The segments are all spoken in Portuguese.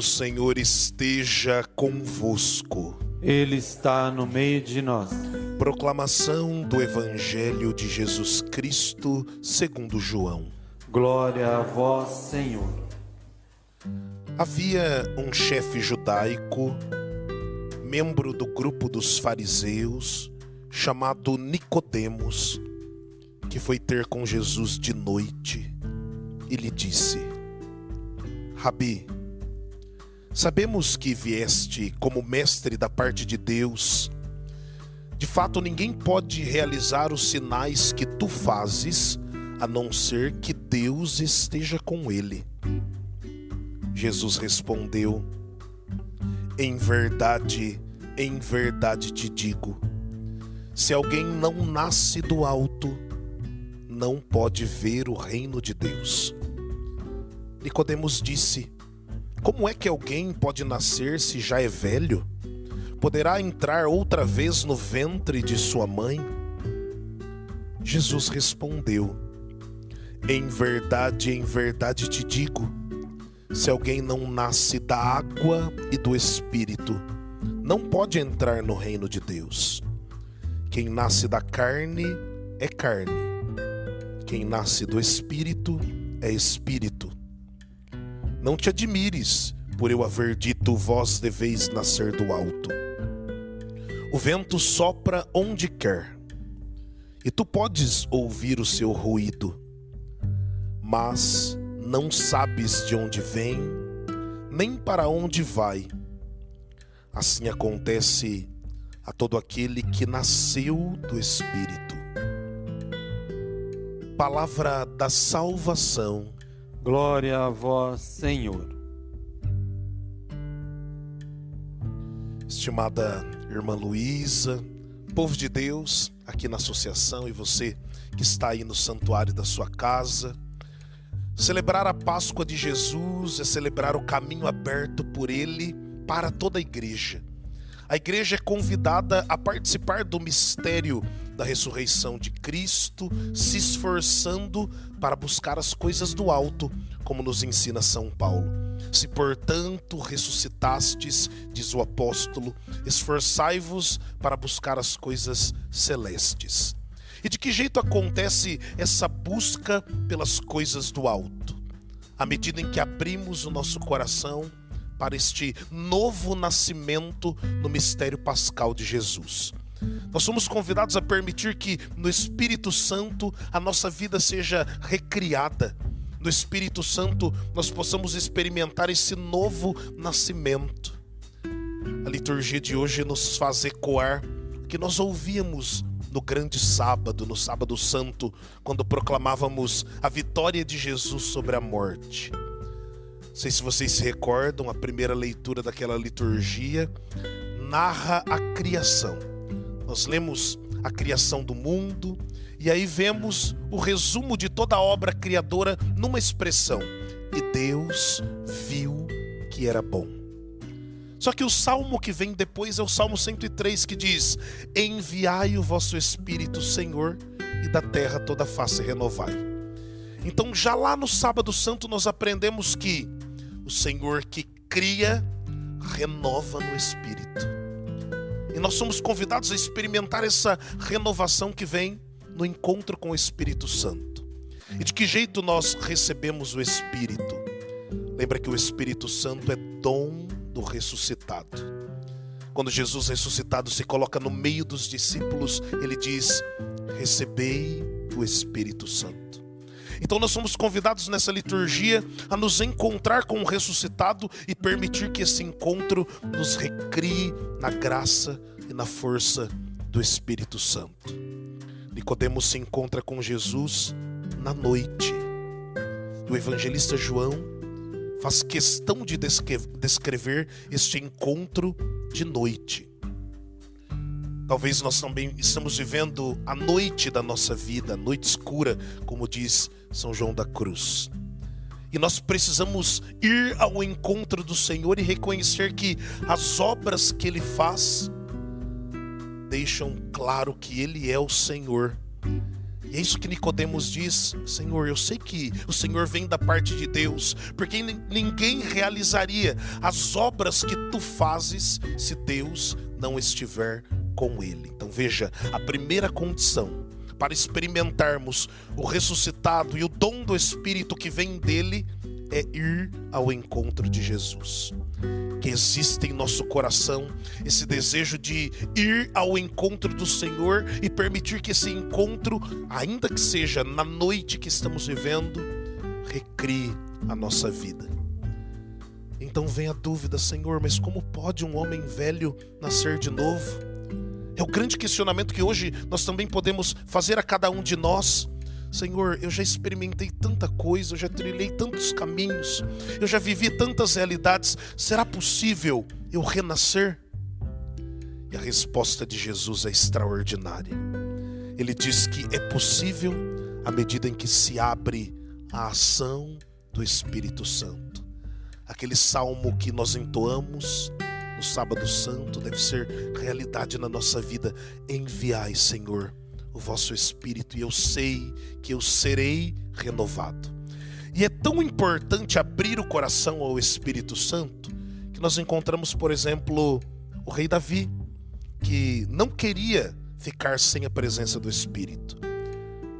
O Senhor esteja convosco. Ele está no meio de nós. Proclamação do Evangelho de Jesus Cristo segundo João. Glória a vós, Senhor. Havia um chefe judaico, membro do grupo dos fariseus, chamado Nicodemos, que foi ter com Jesus de noite e lhe disse: Rabi, sabemos que vieste como mestre da parte de Deus. De fato, ninguém pode realizar os sinais que tu fazes, a não ser que Deus esteja com ele. Jesus respondeu: em verdade te digo, se alguém não nasce do alto, não pode ver o reino de Deus. Nicodemos disse: como é que alguém pode nascer se já é velho? Poderá entrar outra vez no ventre de sua mãe? Jesus respondeu: em verdade te digo, se alguém não nasce da água e do Espírito, não pode entrar no reino de Deus. Quem nasce da carne é carne, quem nasce do Espírito é Espírito. Não te admires por eu haver dito, vós deveis nascer do alto. O vento sopra onde quer, e tu podes ouvir o seu ruído, mas não sabes de onde vem, nem para onde vai. Assim acontece a todo aquele que nasceu do Espírito. Palavra da salvação. Glória a vós, Senhor. Estimada irmã Luísa, povo de Deus, aqui na associação e você que está aí no santuário da sua casa, celebrar a Páscoa de Jesus é celebrar o caminho aberto por Ele para toda a igreja. A igreja é convidada a participar do mistério da ressurreição de Cristo, se esforçando para buscar as coisas do alto, como nos ensina São Paulo. Se, portanto, ressuscitastes, diz o apóstolo, esforçai-vos para buscar as coisas celestes. E de que jeito acontece essa busca pelas coisas do alto? À medida em que abrimos o nosso coração para este novo nascimento no mistério pascal de Jesus. Nós somos convidados a permitir que no Espírito Santo a nossa vida seja recriada. No Espírito Santo nós possamos experimentar esse novo nascimento. A liturgia de hoje nos faz ecoar o que nós ouvíamos no grande sábado, no sábado santo, quando proclamávamos a vitória de Jesus sobre a morte. Não sei se vocês se recordam, a primeira leitura daquela liturgia narra a criação. Nós lemos a criação do mundo e aí vemos o resumo de toda a obra criadora numa expressão: e Deus viu que era bom. Só que o salmo que vem depois é o Salmo 103, que diz: enviai o vosso Espírito, Senhor, e da terra toda a face renovai. Então já lá no sábado santo nós aprendemos que o Senhor que cria, renova no Espírito. E nós somos convidados a experimentar essa renovação que vem no encontro com o Espírito Santo. E de que jeito nós recebemos o Espírito? Lembra que o Espírito Santo é dom do ressuscitado. Quando Jesus ressuscitado se coloca no meio dos discípulos, ele diz: recebei o Espírito Santo. Então nós somos convidados nessa liturgia a nos encontrar com o ressuscitado e permitir que esse encontro nos recrie na graça e na força do Espírito Santo. Nicodemos se encontra com Jesus na noite. E o evangelista João faz questão de descrever este encontro de noite. Talvez nós também estamos vivendo a noite da nossa vida, a noite escura, como diz São João da Cruz. E nós precisamos ir ao encontro do Senhor e reconhecer que as obras que Ele faz deixam claro que Ele é o Senhor, E é isso que Nicodemos diz: Senhor, eu sei que o Senhor vem da parte de Deus, porque ninguém realizaria as obras que tu fazes se Deus não estiver com ele. Então veja, a primeira condição para experimentarmos o ressuscitado e o dom do Espírito que vem dele é ir ao encontro de Jesus. Que existe em nosso coração esse desejo de ir ao encontro do Senhor e permitir que esse encontro, ainda que seja na noite que estamos vivendo, recrie a nossa vida. Então vem a dúvida: Senhor, mas como pode um homem velho nascer de novo? É o grande questionamento que hoje nós também podemos fazer a cada um de nós. Senhor, eu já experimentei tanta coisa, eu já trilhei tantos caminhos, eu já vivi tantas realidades, será possível eu renascer? E a resposta de Jesus é extraordinária. Ele diz que é possível à medida em que se abre a ação do Espírito Santo. Aquele salmo que nós entoamos no Sábado Santo deve ser realidade na nossa vida. Enviai, Senhor, o vosso Espírito, e eu sei que eu serei renovado. E é tão importante abrir o coração ao Espírito Santo que nós encontramos, por exemplo, o rei Davi, que não queria ficar sem a presença do Espírito.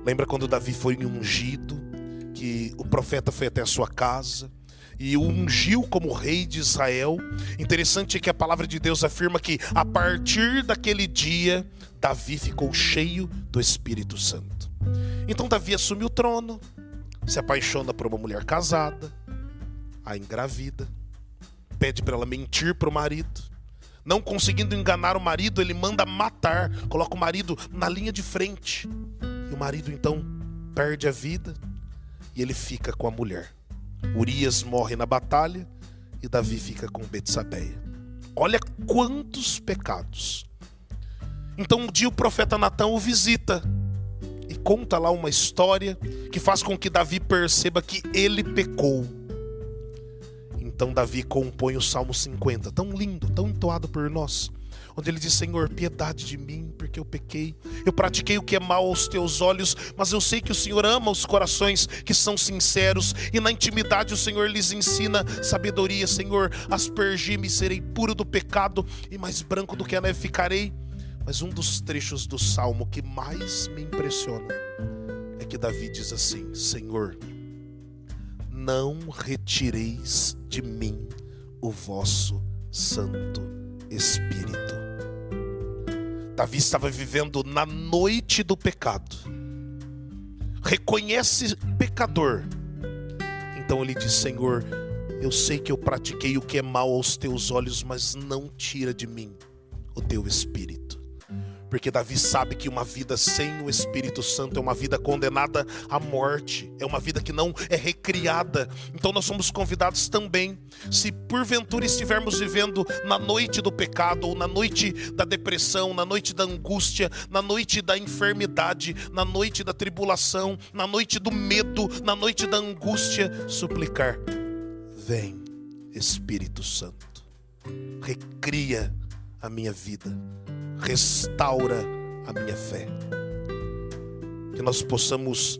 Lembra quando Davi foi ungido, que o profeta foi até a sua casa e o ungiu como rei de Israel? Interessante é que a palavra de Deus afirma que a partir daquele dia Davi ficou cheio do Espírito Santo. Então Davi assume o trono, se apaixona por uma mulher casada, a engravida, pede para ela mentir para o marido. Não conseguindo enganar o marido, ele manda matar, coloca o marido na linha de frente. E o marido então perde a vida e ele fica com a mulher. Urias morre na batalha e Davi fica com Betsabeia. Olha quantos pecados. Então um dia o profeta Natã o visita e conta lá uma história que faz com que Davi perceba que ele pecou. Então Davi compõe o Salmo 50, tão lindo, tão entoado por nós, onde ele diz: Senhor, piedade de mim, porque eu pequei. Eu pratiquei o que é mal aos teus olhos, mas eu sei que o Senhor ama os corações que são sinceros, e na intimidade o Senhor lhes ensina sabedoria. Senhor, aspergi-me, serei puro do pecado, e mais branco do que a neve ficarei. Mas um dos trechos do Salmo que mais me impressiona é que Davi diz assim: Senhor, não retireis de mim o vosso Santo Espírito. Davi estava vivendo na noite do pecado, reconhece pecador, então ele diz: Senhor, eu sei que eu pratiquei o que é mal aos teus olhos, mas não tira de mim o teu Espírito. Porque Davi sabe que uma vida sem o Espírito Santo é uma vida condenada à morte, é uma vida que não é recriada. Então nós somos convidados também, se porventura estivermos vivendo na noite do pecado, ou na noite da depressão, na noite da angústia, na noite da enfermidade, na noite da tribulação, na noite do medo, na noite da angústia, suplicar: vem, Espírito Santo, recria a minha vida, restaura a minha fé. Que nós possamos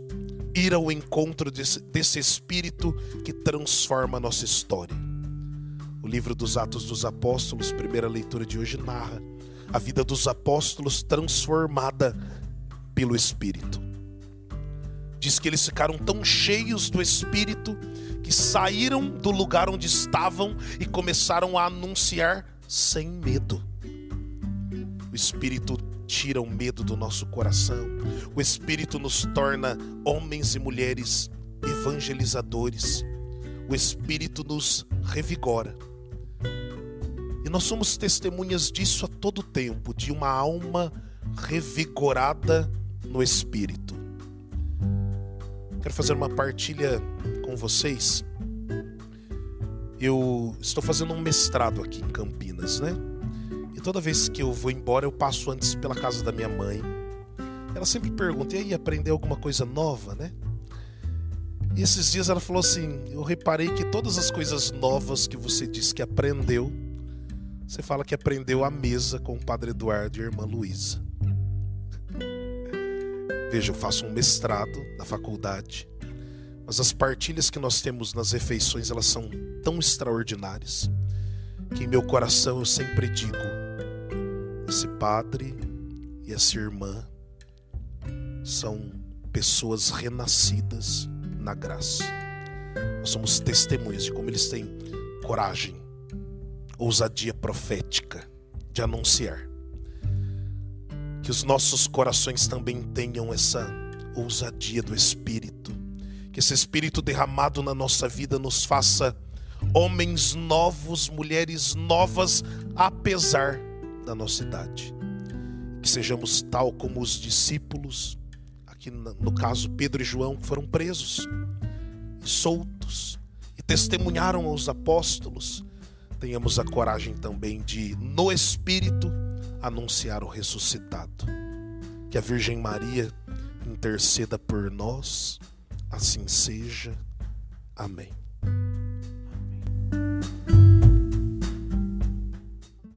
ir ao encontro desse Espírito que transforma a nossa história. O livro dos Atos dos Apóstolos, primeira leitura de hoje, narra a vida dos apóstolos transformada pelo Espírito. Diz que eles ficaram tão cheios do Espírito que saíram do lugar onde estavam e começaram a anunciar sem medo. O Espírito tira o medo do nosso coração. O Espírito nos torna homens e mulheres evangelizadores. O Espírito nos revigora. E nós somos testemunhas disso a todo tempo, de uma alma revigorada no Espírito. Quero fazer uma partilha com vocês. Eu estou fazendo um mestrado aqui em Campinas, né? E toda vez que eu vou embora, eu passo antes pela casa da minha mãe. Ela sempre pergunta: e aí, aprendeu alguma coisa nova, né? E esses dias ela falou assim: eu reparei que todas as coisas novas que você disse que aprendeu, você fala que aprendeu à mesa com o Padre Eduardo e a Irmã Luísa. Veja, eu faço um mestrado na faculdade, mas as partilhas que nós temos nas refeições, elas são tão extraordinárias, que em meu coração eu sempre digo: esse padre e essa irmã são pessoas renascidas na graça. Nós somos testemunhas de como eles têm coragem, ousadia profética de anunciar. Que os nossos corações também tenham essa ousadia do Espírito. Que esse Espírito derramado na nossa vida nos faça homens novos, mulheres novas, apesar da nossa idade. Que sejamos tal como os discípulos, aqui no caso Pedro e João, que foram presos e soltos e testemunharam aos apóstolos. Tenhamos a coragem também de, no Espírito, anunciar o ressuscitado. Que a Virgem Maria interceda por nós. Assim seja. Amém.